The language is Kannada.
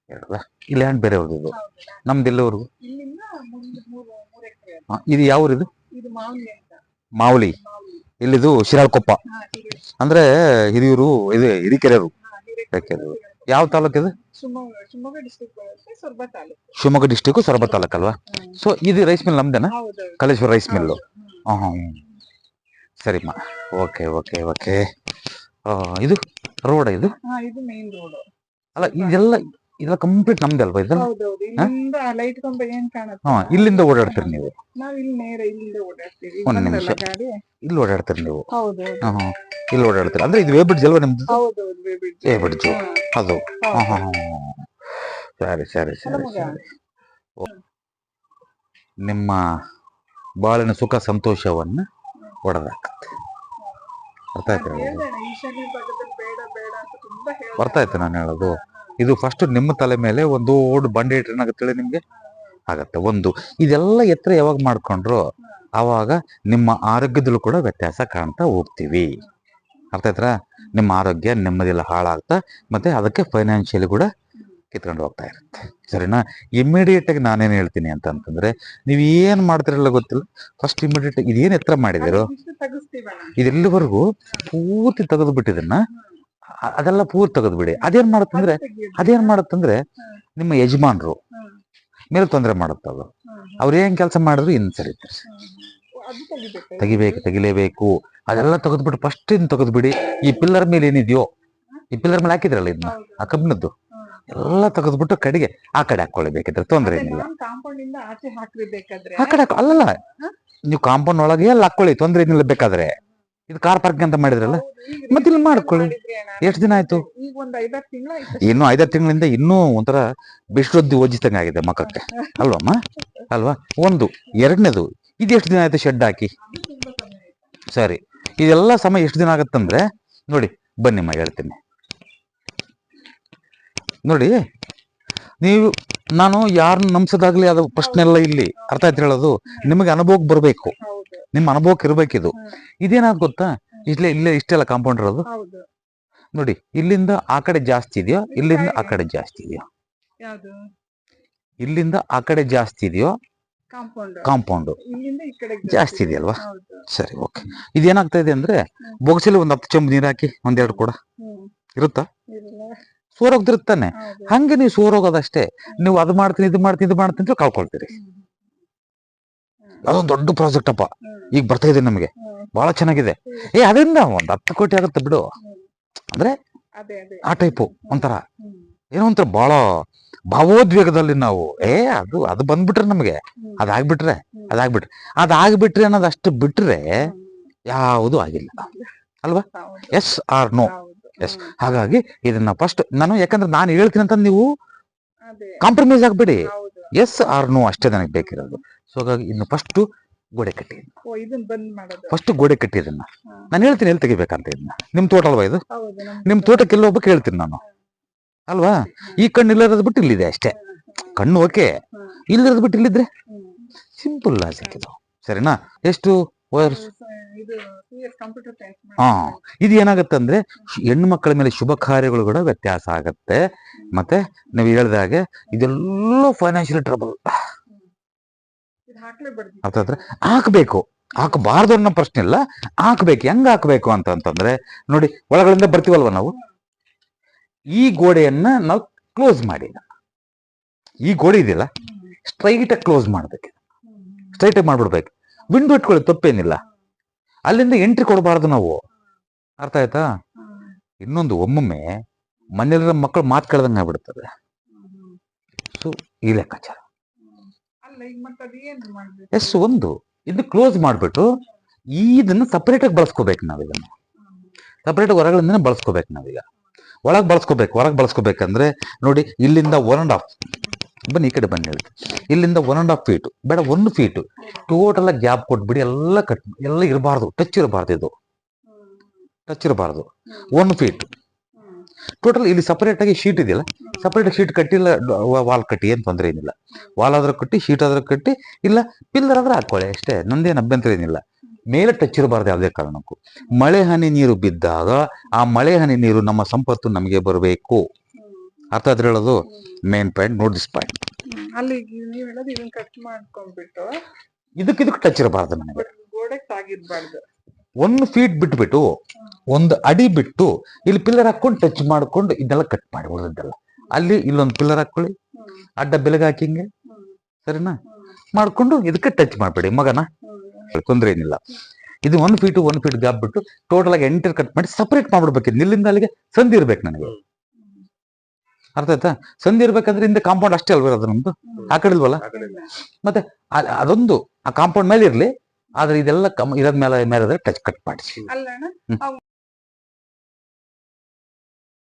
ಎರಡಲ್ಲ ಈ ಲ್ಯಾಂಡ್ ಬೇರೆ ಅವ್ರದ್ದು ನಮ್ದು ಎಲ್ಲವರೆಗೂ ಇದು ಯಾವ ಊರಿದು ಮಾವಲಿ ಇಲ್ಲಿದು ಶಿರಾಳಕೊಪ್ಪ ಅಂದ್ರೆ ಹಿರಿಯೂರು ಇದು ಹಿರಿಕೆರೆರು ಯಾವ ತಾಲೂಕು ಇದು ಶಿವಮೊಗ್ಗ ಡಿಸ್ಟಿಕ್ ಸೊರಬ ತಾಲೂಕ್ ಅಲ್ವಾ ಸೊ ಇದು ರೈಸ್ ಮಿಲ್ ನಮ್ದೇನಾ ಕಲೇಶ್ವರ ರೈಸ್ ಮಿಲ್ಲು ಸರಿಮ್ಮ ಓಕೆ ಓಕೆ ಓಕೆ ಇದು ರೋಡ್ ಇದು ಅಲ್ಲ ಇದೆಲ್ಲ ಕಂಪ್ಲೀಟ್ ನಮ್ದೆ ಅಲ್ವಾ ಇದೆಲ್ಲ ಇಲ್ಲಿಂದ ಓಡಾಡ್ತೀರಿ ನೀವು ಒಂದ್ ನಿಮಿಷ ಇಲ್ಲಿ ಓಡಾಡ್ತೀರಿ ನೀವು ಇಲ್ಲಿ ಓಡಾಡ್ತೀರಿ ಅಂದ್ರೆ ಇದು ವೇ ಬ್ರಿಡ್ಜ್ ಅಲ್ವಾ ನಿಮ್ದು ವೇ ಬ್ರಿಡ್ಜ್ ಅದು ಸರಿ ಸರಿ ಸರಿ ಸರಿ ನಿಮ್ಮ ಬಾಳಿನ ಸುಖ ಸಂತೋಷವನ್ನ ಹೊಡೆದಾಕತ್ತೆ ಅರ್ಥ ಆಯ್ತು ಬರ್ತಾ ಇತ್ತು ನಾನು ಹೇಳೋದು ಇದು ಫಸ್ಟ್ ನಿಮ್ಮ ತಲೆ ಮೇಲೆ ಒಂದು ಓಡ್ ಬಂಡೆ ಇಟ್ಟೇನಾಗತ್ತೇಳಿ ನಿಮ್ಗೆ ಆಗತ್ತೆ ಒಂದು ಇದೆಲ್ಲ ಎತ್ತರ ಯಾವಾಗ ಮಾಡ್ಕೊಂಡ್ರು ಆವಾಗ ನಿಮ್ಮ ಆರೋಗ್ಯದಲ್ಲೂ ಕೂಡ ವ್ಯತ್ಯಾಸ ಕಾಣ್ತಾ ಹೋಗ್ತೀವಿ ಅರ್ಥ ಆಯ್ತಾ ನಿಮ್ಮ ಆರೋಗ್ಯ ನೆಮ್ಮದಿಲ್ಲ ಹಾಳಾಗ್ತಾ ಮತ್ತೆ ಅದಕ್ಕೆ ಫೈನಾನ್ಷಿಯಲಿ ಕೂಡ ಕಿತ್ಕೊಂಡು ಹೋಗ್ತಾ ಇರುತ್ತೆ ಸರಿನಾ ಇಮಿಡಿಯೇಟ್ ಆಗಿ ನಾನೇನ್ ಹೇಳ್ತೀನಿ ಅಂತಂದ್ರೆ ನೀವ್ ಏನ್ ಮಾಡ್ತಿರಲ್ಲ ಗೊತ್ತಿಲ್ಲ ಫಸ್ಟ್ ಇಮಿಡಿಯೇಟ್ ಇದೇನ್ ಎತ್ತರ ಮಾಡಿದಿರೋ ಇದೆಲ್ಲಿವರೆಗೂ ಪೂರ್ತಿ ತೆಗೆದು ಬಿಟ್ಟಿದನ್ನ ಅದೆಲ್ಲ ಪೂರ್ತಿ ತೆಗೆದು ಬಿಡಿ ಅದೇನ್ ಮಾಡುತ್ತಂದ್ರೆ ನಿಮ್ಮ ಯಜಮಾನ್ರು ಮೇಲೆ ತೊಂದರೆ ಮಾಡುತ್ತದು ಅವ್ರ ಏನ್ ಕೆಲಸ ಮಾಡಿದ್ರು ಇನ್ ಸರಿತಾರೆ ತೆಗಿಲೇಬೇಕು ಅದೆಲ್ಲ ತೆಗೆದ್ಬಿಟ್ಟು ಫಸ್ಟ್ ಇನ್ ತೆಗೆದ್ಬಿಡಿ ಈ ಪಿಲ್ಲರ್ ಮೇಲೆ ಏನಿದೆಯೋ ಈ ಪಿಲ್ಲರ್ ಮೇಲೆ ಹಾಕಿದ್ರಲ್ಲ ಇದನ್ನ ಆ ಕಬ್ಬಿಣದ್ದು ಎಲ್ಲ ತೆಗೆದ್ಬಿಟ್ಟು ಕಡೆಗೆ ಆ ಕಡೆ ಹಾಕೊಳ್ಳೇಬೇಕಿದ್ರೆ ತೊಂದರೆ ಏನಿಲ್ಲ ಆ ಕಡೆ ಅಲ್ಲಲ್ಲ ನೀವು ಕಾಂಪೌಂಡ್ ಒಳಗೆ ಎಲ್ಲ ಹಾಕೊಳ್ಳಿ ತೊಂದರೆ ಏನಿಲ್ಲ ಬೇಕಾದ್ರೆ ಇದು ಕಾರ್ ಪಾರ್ಕಿಂಗ್ ಅಂತ ಮಾಡಿದ್ರಲ್ಲ ಮತ್ತೆ ಇಲ್ಲಿ ಮಾಡ್ಕೊಳ್ಳಿ ಎಷ್ಟು ದಿನ ಆಯ್ತು ಇನ್ನು 5-6 ತಿಂಗಳಿಂದ ಇನ್ನೂ ಒಂಥರ ಬಿಶ್ರದ್ದಿ ಓಜಿತಂಗ ಆಗಿದೆ ಮಕ್ಕಕ್ಕೆ ಅಲ್ವಮ್ಮ ಅಲ್ವಾ ಒಂದು ಎರಡನೇದು ಇದು ಎಷ್ಟು ದಿನ ಆಯ್ತು ಶೆಡ್ ಹಾಕಿ ಸರಿ ಇದೆಲ್ಲ ಸಮಯ ಎಷ್ಟು ದಿನ ಆಗತ್ತಂದ್ರೆ ನೋಡಿ ಬನ್ನಿಮ್ಮ ಹೇಳ್ತೀನಿ ನೋಡಿ ನೀವು ನಾನು ಯಾರನ್ನ ನಂಬಿಸೋದಾಗ್ಲಿ ಅದು ಪ್ರಶ್ನೆ ಎಲ್ಲ ಇಲ್ಲಿ ಅರ್ಥ ಆಯ್ತು ಹೇಳೋದು ನಿಮಗೆ ಅನುಭವಕ್ಕೆ ಬರ್ಬೇಕು ನಿಮ್ಮ ಅನುಭವಕ್ಕೆ ಇರ್ಬೇಕಿದು ಇದೇನಾದ್ ಗೊತ್ತಾ ಇಲ್ಲೇ ಇಷ್ಟೆಲ್ಲ ಕಾಂಪೌಂಡ್ ಇರೋದು ನೋಡಿ ಇಲ್ಲಿಂದ ಆ ಕಡೆ ಜಾಸ್ತಿ ಇದೆಯೋ ಇಲ್ಲಿಂದ ಆ ಕಡೆ ಜಾಸ್ತಿ ಇದೆಯೋ ಇಲ್ಲಿಂದ ಆ ಕಡೆ ಜಾಸ್ತಿ ಇದೆಯೋ ಕಾಂಪೌಂಡ್ ಜಾಸ್ತಿ ಇದೆಯಲ್ವಾ ಸರಿ ಓಕೆ ಇದೇನಾಗ್ತಾ ಇದೆ ಅಂದ್ರೆ ಬೊಗಸಲಿ ಒಂದ್ 10 ಚಂಬು ನೀರ್ ಹಾಕಿ 1-2 ಕೂಡ ಇರುತ್ತಾ ಸೋರೋಗ್ದಿರುತ್ತಾನೆ ಹಂಗೆ ನೀವು ಸೋರೋಗೋದಷ್ಟೇ ನೀವು ಅದು ಮಾಡ್ತೀನಿ ಇದು ಮಾಡ್ತೀನಿ ಕಳ್ಕೊಳ್ತೀರಿ ಅದೊಂದು ದೊಡ್ಡ ಪ್ರಾಜೆಕ್ಟ್ ಅಪ್ಪ ಈಗ ಬರ್ತಾ ಇದೆ ನಮಗೆ ಬಹಳ ಚೆನ್ನಾಗಿದೆ ಅದರಿಂದ 10 ಕೋಟಿ ಆಗುತ್ತೆ ಬಿಡು ಅಂದ್ರೆ ಆ ಟೈಪು ಒಂಥರ ಏನೋ ಒಂಥರ ಬಹಳ ಭಾವೋದ್ವೇಗದಲ್ಲಿ ನಾವು ಅದು ಬಂದ್ಬಿಟ್ರೆ ನಮಗೆ ಅದಾಗ್ಬಿಟ್ರೆ ಅನ್ನೋದು ಅಷ್ಟು ಬಿಟ್ರೆ ಯಾವುದು ಆಗಿಲ್ಲ ಅಲ್ವಾ ಎಸ್ ಆರ್ ನೋ ಎಸ್ ಹಾಗಾಗಿ ಇದನ್ನ ಫಸ್ಟ್ ನಾನು ಯಾಕಂದ್ರೆ ನಾನು ಹೇಳ್ತೀನಿ ಅಂತ ನೀವು ಕಾಂಪ್ರಮೈಸ್ ಆಗ್ಬೇಡಿ ಎಸ್ ಆರ್ ನೋ ಅಷ್ಟೇ ನನಗೆ ಬೇಕಿರೋದು ಸೊ ಹಾಗಾಗಿ ಇನ್ನು ಫಸ್ಟ್ ಗೋಡೆ ಕಟ್ಟಿ ಫಸ್ಟ್ ಗೋಡೆ ಕಟ್ಟಿ ಇದನ್ನ ನಾನು ಹೇಳ್ತೀನಿ ಎಲ್ಲಿ ತೆಗಿಬೇಕಂತ ಇದನ್ನ ನಿಮ್ ತೋಟ ಅಲ್ವಾ ಇದು ನಿಮ್ ತೋಟಕ್ಕೆ ಎಲ್ಲ ಹೋಗ್ಬೇಕು ಹೇಳ್ತೀನಿ ನಾನು ಅಲ್ವಾ ಈ ಕಣ್ಣು ಇಲ್ಲದ ಬಿಟ್ಟು ಇಲ್ಲಿದೆ ಅಷ್ಟೇ ಕಣ್ಣು ಓಕೆ ಇಲ್ಲದ ಬಿಟ್ಟು ಇಲ್ಲಿದ್ರೆ ಸಿಂಪಲ್ ಲಾಜಿಕ್ ಇದು ಸರಿನಾ ಎಷ್ಟು ಇದು ಏನಾಗತ್ತೆ ಅಂದ್ರೆ ಹೆಣ್ಣು ಮಕ್ಕಳ ಮೇಲೆ ಶುಭ ಕಾರ್ಯಗಳು ಕೂಡ ವ್ಯತ್ಯಾಸ ಆಗತ್ತೆ ಮತ್ತೆ ನೀವು ಹೇಳ್ದಾಗೆ ಇದೆಲ್ಲ ಫೈನಾನ್ಷಿಯಲ್ ಟ್ರಬಲ್ ಹಾಕ್ಬೇಕು ಹಾಕಬಾರ್ದು ಅನ್ನೋ ಪ್ರಶ್ನೆ ಇಲ್ಲ ಹಾಕ್ಬೇಕು ಹೆಂಗ್ ಹಾಕ್ಬೇಕು ಅಂತಂದ್ರೆ ನೋಡಿ ಒಳಗಳಿಂದ ಬರ್ತೀವಲ್ವ ನಾವು ಈ ಗೋಡೆಯನ್ನ ನಾವು ಕ್ಲೋಸ್ ಮಾಡಿ ಈ ಗೋಡೆ ಇದೆಯಲ್ಲ ಸ್ಟ್ರೈಟ್ ಆಗಿ ಕ್ಲೋಸ್ ಮಾಡ್ಬೇಕು ಸ್ಟ್ರೈಟ್ ಆಗಿ ಮಾಡ್ಬಿಡ್ಬೇಕು ವಿಂಡೋ ಇಟ್ಕೊಳ್ಳಿ ತಪ್ಪೇನಿಲ್ಲ ಅಲ್ಲಿಂದ ಎಂಟ್ರಿ ಕೊಡಬಾರ್ದು ನಾವು ಅರ್ಥ ಆಯ್ತಾ ಇನ್ನೊಂದು ಒಮ್ಮೊಮ್ಮೆ ಮನೆಯಲ್ಲಿರೋ ಮಕ್ಕಳು ಮಾತು ಕೇಳ್ದಂಗೆ ಆಗ್ಬಿಡ್ತದೆ ಸೊ ಈ ಲೆಕ್ಕಾಚಾರ ಎಸ್ ಒಂದು ಇದನ್ನ ಕ್ಲೋಸ್ ಮಾಡ್ಬಿಟ್ಟು ಇದನ್ನ ಸಪರೇಟ್ ಆಗಿ ಬಳಸ್ಕೋಬೇಕು ನಾವ್ ಇದನ್ನ ಸಪರೇಟ್ ಹೊರಗಳಿಂದ ಬಳಸ್ಕೋಬೇಕು ನಾವೀಗ ಹೊರಗೆ ಬಳಸ್ಕೋಬೇಕಂದ್ರೆ ನೋಡಿ ಇಲ್ಲಿಂದ 1.5 ಬನ್ನಿ ಈ ಕಡೆ ಬನ್ನಿ ಹೇಳ್ತೀನಿ ಇಲ್ಲಿಂದ 1.5 ಫೀಟ್ ಬೇಡ 1 ಫೀಟ್ ಟೋಟಲ್ ಆಗಿ ಗ್ಯಾಪ್ ಕೊಟ್ಬಿಡಿ ಎಲ್ಲ ಇರಬಾರ್ದು ಟಚ್ ಇರಬಾರ್ದು 1 ಫೀಟ್ ಟೋಟಲ್ ಇಲ್ಲಿ ಸಪರೇಟ್ ಆಗಿ ಶೀಟ್ ಇದೆಯಲ್ಲ ಸಪರೇಟ್ ಶೀಟ್ ಕಟ್ಟಿಲ್ಲ ವಾಲ್ ಕಟ್ಟಿ ಏನ್ ತೊಂದರೆ ಏನಿಲ್ಲ ವಾಲ್ ಆದ್ರೂ ಕಟ್ಟಿ ಶೀಟ್ ಆದ್ರೂ ಕಟ್ಟಿ ಇಲ್ಲ ಪಿಲ್ಲರ್ ಆದ್ರೆ ಹಾಕೊಳ್ಳಿ ಅಷ್ಟೇ ನಂದೇನು ಅಭ್ಯಂತರ ಏನಿಲ್ಲ ಮೇಲೆ ಟಚ್ ಇರಬಾರ್ದು ಯಾವುದೇ ಕಾರಣಕ್ಕೂ ಮಳೆ ಹನಿ ನೀರು ಬಿದ್ದಾಗ ಆ ಮಳೆ ಹನಿ ನೀರು ನಮ್ಮ ಸಂಪತ್ತು ನಮಗೆ ಬರಬೇಕು ಅರ್ಥ ಆದ್ರೆ ಹೇಳೋದು main point. Note this point. ಅಲ್ಲಿ ನೀವ್ ಹೇಳೋದು ಇದನ್ನ ಕಟ್ ಮಾಡ್ಕೊಂಡ್ಬಿಟ್ಟು ಇದಕ್ಕೆ ಟಚ್ ಇರಬಾರ್ದು ನನಗೆ. ಗೋಡೆಗೆ ತಾಗಿರ್ಬಾರ್ದು. 1 ಫೀಟ್ ಬಿಟ್ಬಿಟ್ಟು 1 ಅಡಿ ಬಿಟ್ಟು ಇಲ್ಲಿ ಪಿಲ್ಲರ್ ಹಾಕೊಂಡು ಟಚ್ ಮಾಡ್ಕೊಂಡು ಇದೆಲ್ಲ ಕಟ್ ಮಾಡಿ ಉಳಿದದ್ದೆಲ್ಲ. ಅಲ್ಲಿ ಇಲ್ಲೊಂದು ಪಿಲ್ಲರ್ ಹಾಕೊಳ್ಳಿ, ಅಡ್ಡ ಬೆಳಗ್ಗೆ ಹಾಕಿಂಗೆ, ಸರಿನಾ ಮಾಡ್ಕೊಂಡು ಇದಕ್ಕೆ ಟಚ್ ಮಾಡ್ಬೇಡಿ ಮಗನ, ತೊಂದ್ರೆ ಏನಿಲ್ಲ. ಇದು 1 ಫೀಟ್ ಗ್ಯಾಪ್ ಬಿಟ್ಟು ಟೋಟಲ್ ಆಗಿ ಎಂಟರ್ ಕಟ್ ಮಾಡಿ ಸಪರೇಟ್ ಮಾಡ್ಬಿಡ್ಬೇಕು. ಇಲ್ಲಿಂದ ಅಲ್ಲಿಗೆ ಸಂಧಿ ಇರ್ಬೇಕು ನನಗೆ. ಅರ್ಥ ಆಯ್ತಾ? ಸಂಧಿ ಇರ್ಬೇಕಂದ್ರೆ ಹಿಂದೆ ಕಾಂಪೌಂಡ್ ಅಷ್ಟೇ ಅಲ್ವ ಅದು ನಮ್ದು, ಆ ಕಡೆ ಇಲ್ವಲ್ಲ. ಮತ್ತೆ ಅದೊಂದು ಆ ಕಾಂಪೌಂಡ್ ಮೇಲೆ ಇರ್ಲಿ, ಆದ್ರೆ ಇದೆಲ್ಲ ಇರೋದ್ ಮೇಲೆ ಟಚ್ ಕಟ್ ಮಾಡಿಸಿ.